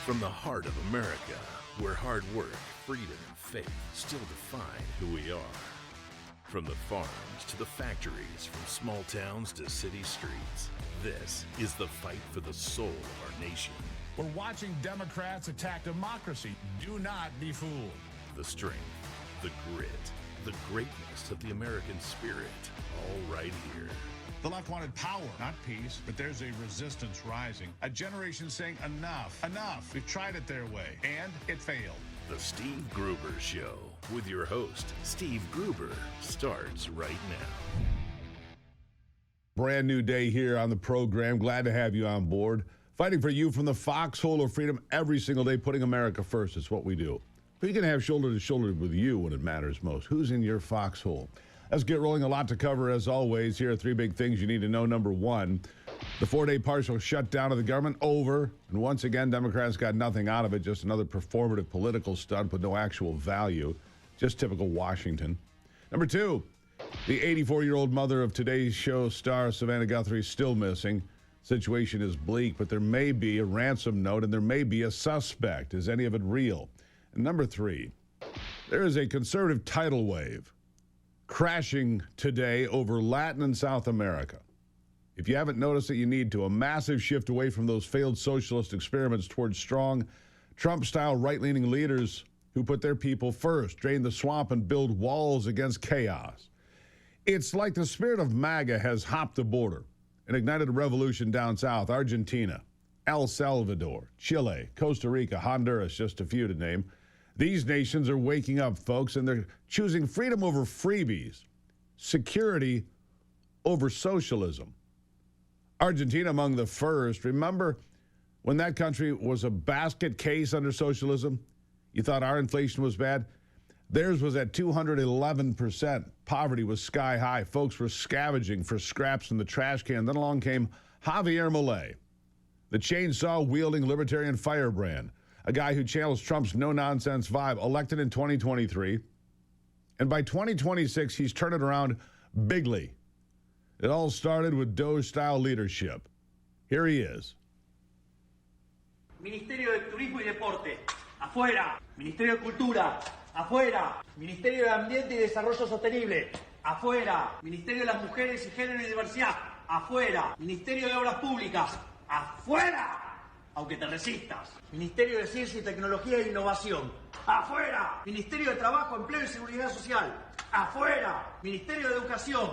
From the heart of America, where hard work, freedom, and faith still define who we are. From the farms to the factories, from small towns to city streets, this is the fight for the soul of our nation. We're watching Democrats attack democracy. Do not be fooled. The strength, the grit, the greatness of the American spirit, all right here. The left wanted power, not peace, but there's a resistance rising. A generation saying enough, enough. We've tried it their way, and it failed. The Steve Gruber Show with your host, Steve Gruber, starts right now. Brand new day here on the program. Glad to have you on board. Fighting for you from the foxhole of freedom every single day, putting America first. It's what we do. We can have shoulder to shoulder with you when it matters most. Who's in your foxhole? Let's get rolling. A lot to cover as always. Here are three big things you need to know. Number one, the 4-day partial shutdown of the government over. And once again, Democrats got nothing out of it. Just another performative political stunt with no actual value. Just typical Washington. Number two, the 84-year-old mother of today's show star Savannah Guthrie is still missing. Situation is bleak, but there may be a ransom note and there may be a suspect. Is any of it real? And number three, there is a conservative tidal wave crashing today over Latin and South America. If you haven't noticed it, you need to. A massive shift away from those failed socialist experiments towards strong Trump-style right-leaning leaders who put their people first, drain the swamp, and build walls against chaos. It's like the spirit of MAGA has hopped the border and ignited a revolution down south. Argentina, El Salvador, Chile, Costa Rica, Honduras, just a few to name. These nations are waking up, folks, and they're choosing freedom over freebies, security over socialism. Argentina among the first. Remember when that country was a basket case under socialism? You thought our inflation was bad? Theirs was at 211%. Poverty was sky high. Folks were scavenging for scraps in the trash can. Then along came Javier Milei, the chainsaw-wielding libertarian firebrand, a guy who channels Trump's no-nonsense vibe, elected in 2023. And by 2026, he's turned it around bigly. It all started with Doge-style leadership. Here he is. Ministerio de Turismo y Deporte, afuera. Ministerio de Cultura, afuera. Ministerio de Ambiente y Desarrollo Sostenible, afuera. Ministerio de las Mujeres y Género y Diversidad, afuera. Ministerio de Obras Públicas, afuera. Aunque te resistas. Ministerio de Ciencia y Tecnología e Innovación, afuera. Ministerio de Trabajo, Empleo y Seguridad Social, afuera. Ministerio de Educación,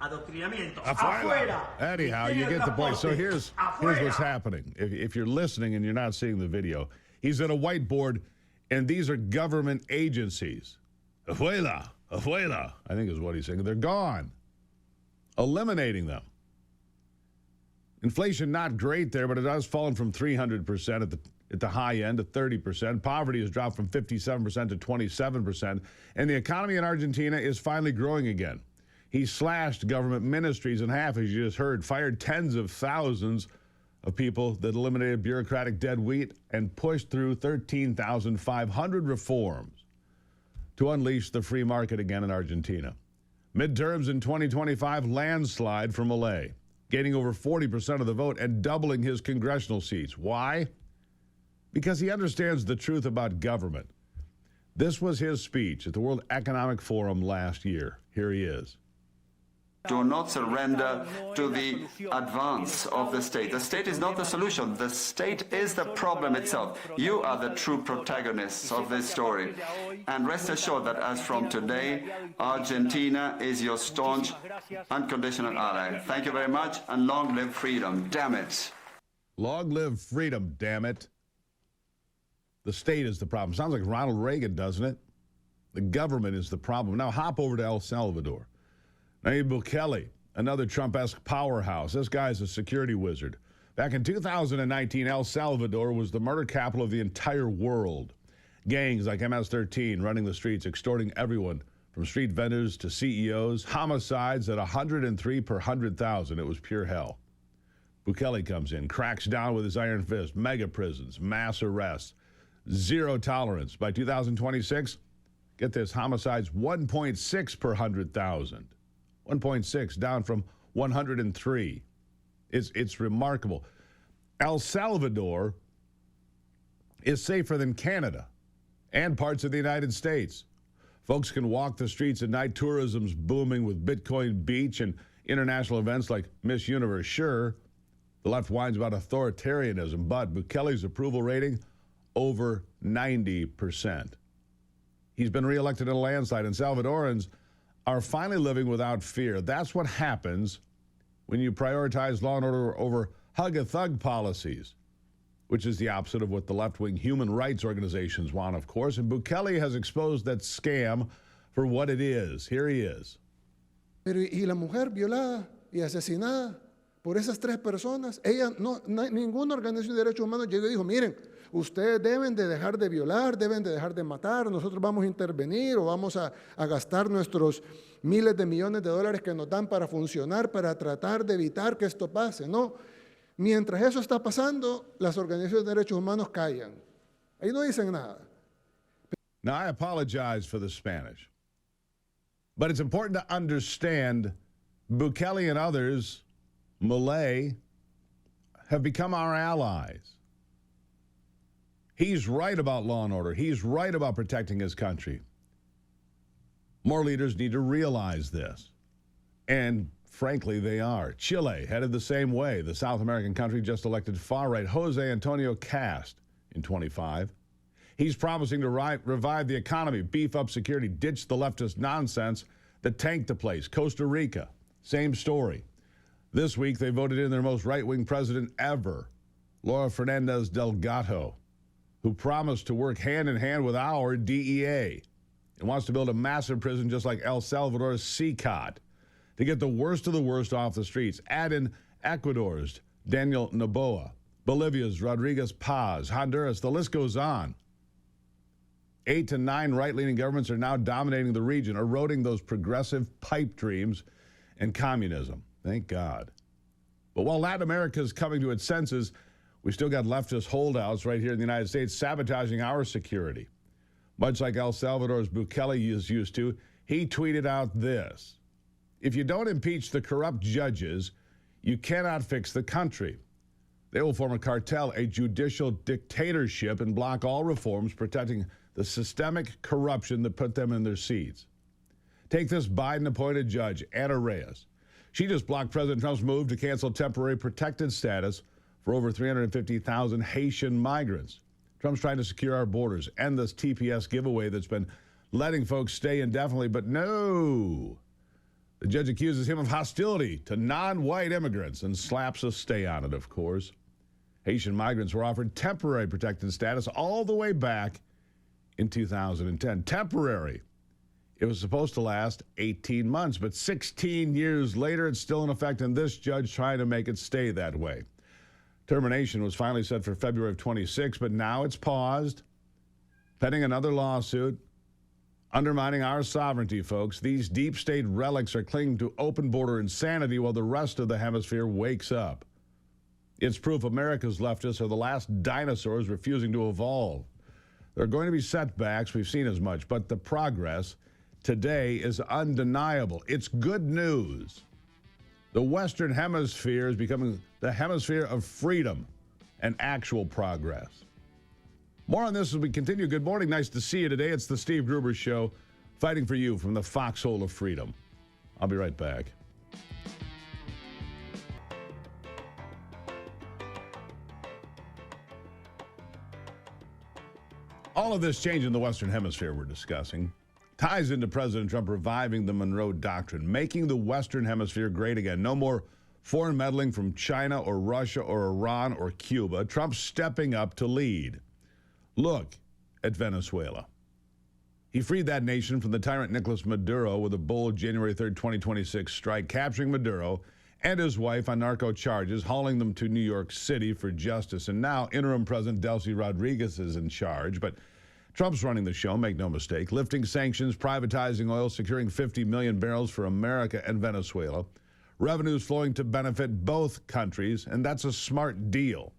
adoctrinamiento, afuera. Anyhow, you get the point. So here's what's happening. If you're listening and you're not seeing the video, he's at a whiteboard, and these are government agencies. Afuera, afuera, I think is what he's saying. They're gone. Eliminating them. Inflation not great there, but it has fallen from 300% at the high end to 30%. Poverty has dropped from 57% to 27%. And the economy in Argentina is finally growing again. He slashed government ministries in half, as you just heard, fired tens of thousands of people that eliminated bureaucratic dead weight and pushed through 13,500 reforms to unleash the free market again in Argentina. Midterms in 2025, landslide for Milei, gaining over 40% of the vote and doubling his congressional seats. Why? Because he understands the truth about government. This was his speech at the World Economic Forum last year. Here he is. Do not surrender to the advance of the state. The state is not the solution. The state is the problem itself. You are the true protagonists of this story. And rest assured that as from today, Argentina is your staunch, unconditional ally. Thank you very much, and long live freedom. Damn it. Long live freedom, damn it. The state is the problem. Sounds like Ronald Reagan, doesn't it? The government is the problem. Now hop over to El Salvador. Nayib Bukele, another Trump-esque powerhouse. This guy's a security wizard. Back in 2019, El Salvador was the murder capital of the entire world. Gangs like MS-13 running the streets, extorting everyone from street vendors to CEOs. Homicides at 103 per 100,000. It was pure hell. Bukele comes in, cracks down with his iron fist. Mega prisons, mass arrests, zero tolerance. By 2026, get this, homicides 1.6 per 100,000. 1.6, down from 103. It's remarkable. El Salvador is safer than Canada and parts of the United States. Folks can walk the streets at night. Tourism's booming with Bitcoin Beach and international events like Miss Universe. Sure, the left whines about authoritarianism, but Bukele's approval rating over 90%. He's been reelected in a landslide, and Salvadorans are finally living without fear. That's what happens when you prioritize law and order over hug-a-thug policies, which is the opposite of what the left-wing human rights organizations want, of course. And Bukele has exposed that scam for what it is. Here he is. Pero y la mujer violada y asesinada por esas tres personas, ninguna organización de derechos humanos llegó y dijo, miren, ustedes deben de dejar de violar, deben de dejar de matar, nosotros vamos a intervenir o vamos a gastar nuestros miles de millones de dólares que nos dan para funcionar, para tratar de evitar que esto pase. No, mientras eso está pasando, las organizaciones de derechos humanos callan. Ahí no dicen nada. Now, I apologize for the Spanish, but it's important to understand Bukele and others, Malay, have become our allies. He's right about law and order. He's right about protecting his country. More leaders need to realize this. And frankly, they are. Chile headed the same way. The South American country just elected far-right Jose Antonio Cast in 25. He's promising to revive the economy, beef up security, ditch the leftist nonsense that tanked the place. Costa Rica, same story. This week, they voted in their most right-wing president ever, Laura Fernandez Delgado, who promised to work hand-in-hand with our DEA and wants to build a massive prison just like El Salvador's CICOT to get the worst of the worst off the streets. Add in Ecuador's Daniel Noboa, Bolivia's Rodriguez Paz, Honduras, the list goes on. 8 to 9 right-leaning governments are now dominating the region, eroding those progressive pipe dreams and communism. Thank God. But while Latin America is coming to its senses, we still got leftist holdouts right here in the United States sabotaging our security. Much like El Salvador's Bukele is used to, he tweeted out this: if you don't impeach the corrupt judges, you cannot fix the country. They will form a cartel, a judicial dictatorship, and block all reforms protecting the systemic corruption that put them in their seats. Take this Biden-appointed judge, Anna Reyes. She just blocked President Trump's move to cancel temporary protected status for over 350,000 Haitian migrants. Trump's trying to secure our borders, end this TPS giveaway that's been letting folks stay indefinitely, but no. The judge accuses him of hostility to non-white immigrants and slaps a stay on it, of course. Haitian migrants were offered temporary protected status all the way back in 2010. Temporary. It was supposed to last 18 months, but 16 years later, it's still in effect, and this judge trying to make it stay that way. Termination was finally set for February of 26, but now it's paused, pending another lawsuit, undermining our sovereignty, folks. These deep state relics are clinging to open border insanity while the rest of the hemisphere wakes up. It's proof America's leftists are the last dinosaurs refusing to evolve. There are going to be setbacks, we've seen as much, but the progress today is undeniable. It's good news. The Western Hemisphere is becoming the hemisphere of freedom and actual progress. More on this as we continue. Good morning. Nice to see you today. It's the Steve Gruber Show, fighting for you from the foxhole of freedom. I'll be right back. All of this change in the Western Hemisphere we're discussing ties into President Trump reviving the Monroe Doctrine, making the Western Hemisphere great again. No more foreign meddling from China or Russia or Iran or Cuba. Trump stepping up to lead. Look at Venezuela. He freed that nation from the tyrant Nicolas Maduro with a bold January 3rd, 2026 strike, capturing Maduro and his wife on narco charges, hauling them to New York City for justice. And now interim President Delcy Rodriguez is in charge, but Trump's running the show, make no mistake, lifting sanctions, privatizing oil, securing 50 million barrels for America and Venezuela, revenues flowing to benefit both countries, and that's a smart deal.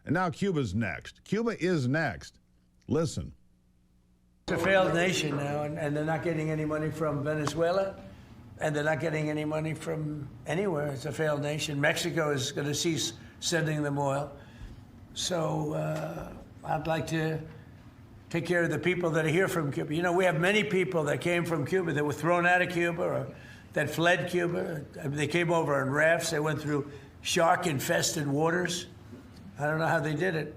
And now Cuba's next. Cuba is next. Listen. It's a failed nation now, and they're not getting any money from Venezuela, and they're not getting any money from anywhere. It's a failed nation. Mexico is going to cease sending them oil. So I'd like to take care of the people that are here from Cuba. You know, we have many people that came from Cuba that were thrown out of Cuba or that fled Cuba. They came over on rafts. They went through shark-infested waters. I don't know how they did it.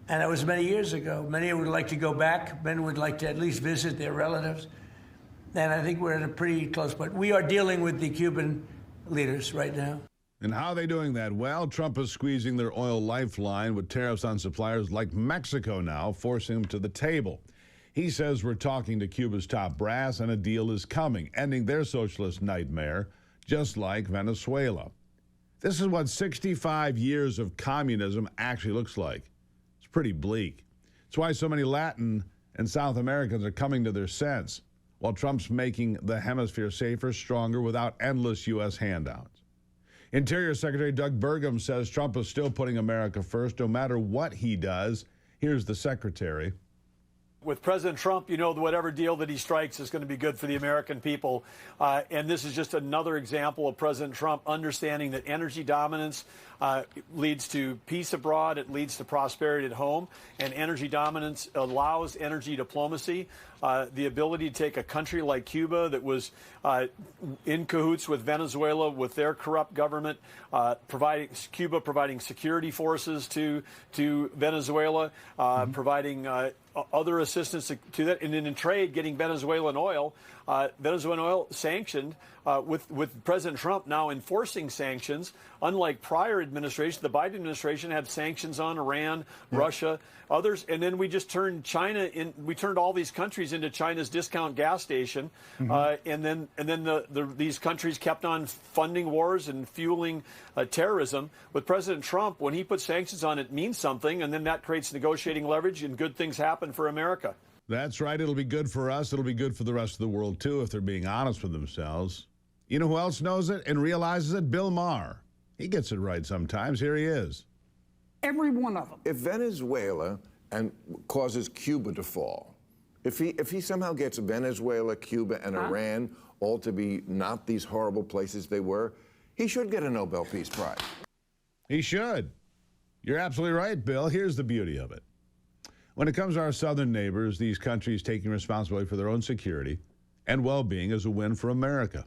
And that was many years ago. Many would like to go back. Many would like to at least visit their relatives. And I think we're at a pretty close point. We are dealing with the Cuban leaders right now. And how are they doing that? Well, Trump is squeezing their oil lifeline with tariffs on suppliers like Mexico now, forcing them to the table. He says we're talking to Cuba's top brass and a deal is coming, ending their socialist nightmare, just like Venezuela. This is what 65 years of communism actually looks like. It's pretty bleak. It's why so many Latin and South Americans are coming to their sense, while Trump's making the hemisphere safer, stronger, without endless U.S. handouts. Interior Secretary Doug Burgum says Trump is still putting America first, no matter what he does. Here's the secretary. With President Trump, you know, whatever deal that he strikes is going to be good for the American people. And this is just another example of President Trump understanding that energy dominance leads to peace abroad. It leads to prosperity at home. And energy dominance allows energy diplomacy, the ability to take a country like Cuba that was in cahoots with Venezuela, with their corrupt government, providing security forces to Venezuela, providing other assistance to that, and then in trade, getting Venezuelan oil sanctioned, with President Trump now enforcing sanctions. Unlike prior administrations, the Biden administration had sanctions on Iran, Russia, others, and then we just turned we turned all these countries into China's discount gas station, and then these countries kept on funding wars and fueling terrorism. With President Trump, when he puts sanctions on, it means something, and then that creates negotiating leverage, and good things happen for America. That's right. It'll be good for us. It'll be good for the rest of the world, too, if they're being honest with themselves. You know who else knows it and realizes it? Bill Maher. He gets it right sometimes. Here he is. Every one of them. If Venezuela causes Cuba to fall, if he somehow gets Venezuela, Cuba, and Iran all to be not these horrible places they were, he should get a Nobel Peace Prize. He should. You're absolutely right, Bill. Here's the beauty of it. When it comes to our southern neighbors, these countries taking responsibility for their own security and well-being is a win for America.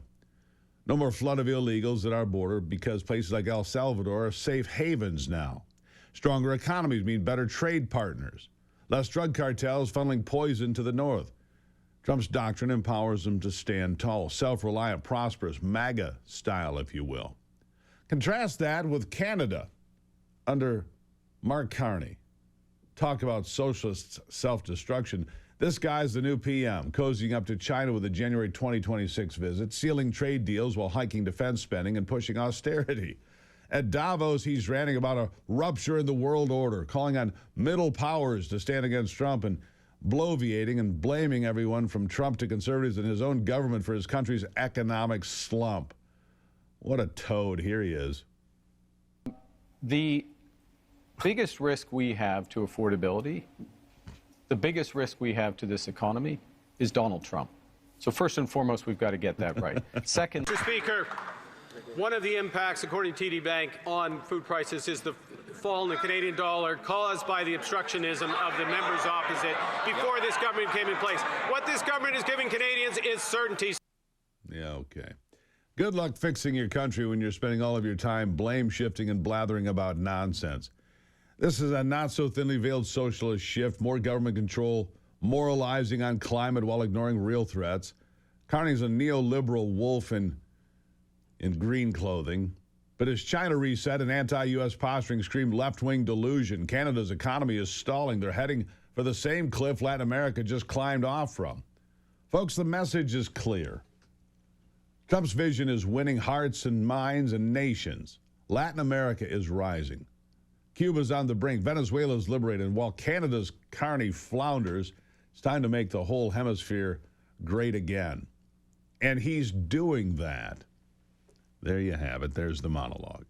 No more flood of illegals at our border because places like El Salvador are safe havens now. Stronger economies mean better trade partners. Less drug cartels funneling poison to the north. Trump's doctrine empowers them to stand tall, self-reliant, prosperous, MAGA style, if you will. Contrast that with Canada under Mark Carney. Talk about socialist self-destruction. This guy's the new PM, cozying up to China with a January 2026 visit, sealing trade deals while hiking defense spending and pushing austerity. At Davos, he's ranting about a rupture in the world order, calling on middle powers to stand against Trump and bloviating and blaming everyone from Trump to conservatives in his own government for his country's economic slump. What a toad. Here he is. The biggest risk we have to affordability, the biggest risk we have to this economy is Donald Trump. So first and foremost, we've got to get that right. Second, Mr. Speaker, one of the impacts, according to TD Bank, on food prices is the fall in the Canadian dollar caused by the obstructionism of the members opposite before this government came in place. What this government is giving Canadians is certainty. Yeah, okay. Good luck fixing your country when you're spending all of your time blame shifting and blathering about nonsense. This is a not-so-thinly veiled socialist shift, more government control, moralizing on climate while ignoring real threats. Carney's a neoliberal wolf in green clothing. But as China reset and anti-U.S. posturing screamed left-wing delusion, Canada's economy is stalling. They're heading for the same cliff Latin America just climbed off from. Folks, the message is clear. Trump's vision is winning hearts and minds and nations. Latin America is rising. Cuba's on the brink. Venezuela's liberated. And while Canada's Carney flounders, it's time to make the whole hemisphere great again. And he's doing that. There you have it. There's the monologue.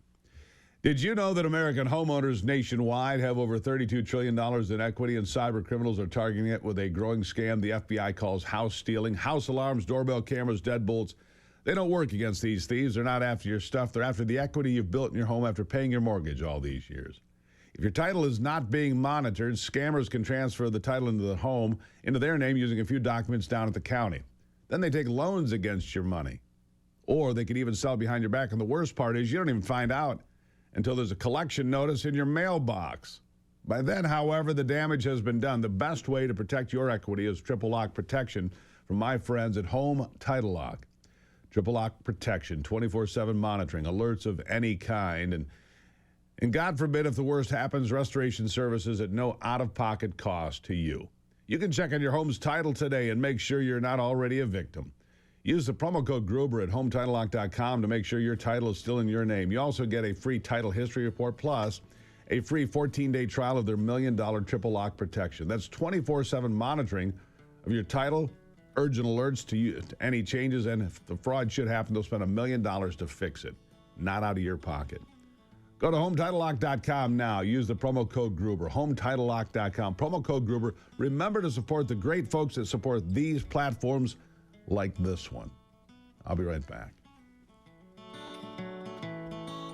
Did you know that American homeowners nationwide have over $32 trillion in equity and cyber criminals are targeting it with a growing scam the FBI calls house stealing? House alarms, doorbell cameras, deadbolts. They don't work against these thieves. They're not after your stuff. They're after the equity you've built in your home after paying your mortgage all these years. If your title is not being monitored, scammers can transfer the title into the home into their name using a few documents down at the county. Then they take loans against your money. Or they could even sell behind your back. And the worst part is you don't even find out until there's a collection notice in your mailbox. By then, however, the damage has been done. The best way to protect your equity is triple lock protection from my friends at Home Title Lock. Triple lock protection, 24/7 monitoring, alerts of any kind, and God forbid if the worst happens, restoration services at no out-of-pocket cost to you. You can check on your home's title today and make sure you're not already a victim. Use the promo code Gruber at HometitleLock.com to make sure your title is still in your name. You also get a free title history report plus a free 14-day trial of their $1 million triple lock protection. That's 24/7 monitoring of your title, urgent alerts to you, to any changes, and if the fraud should happen, they'll spend $1 million to fix it, not out of your pocket. Go to HometitleLock.com now. Use the promo code Gruber, HometitleLock.com. Promo code Gruber. Remember to support the great folks that support these platforms like this one. I'll be right back.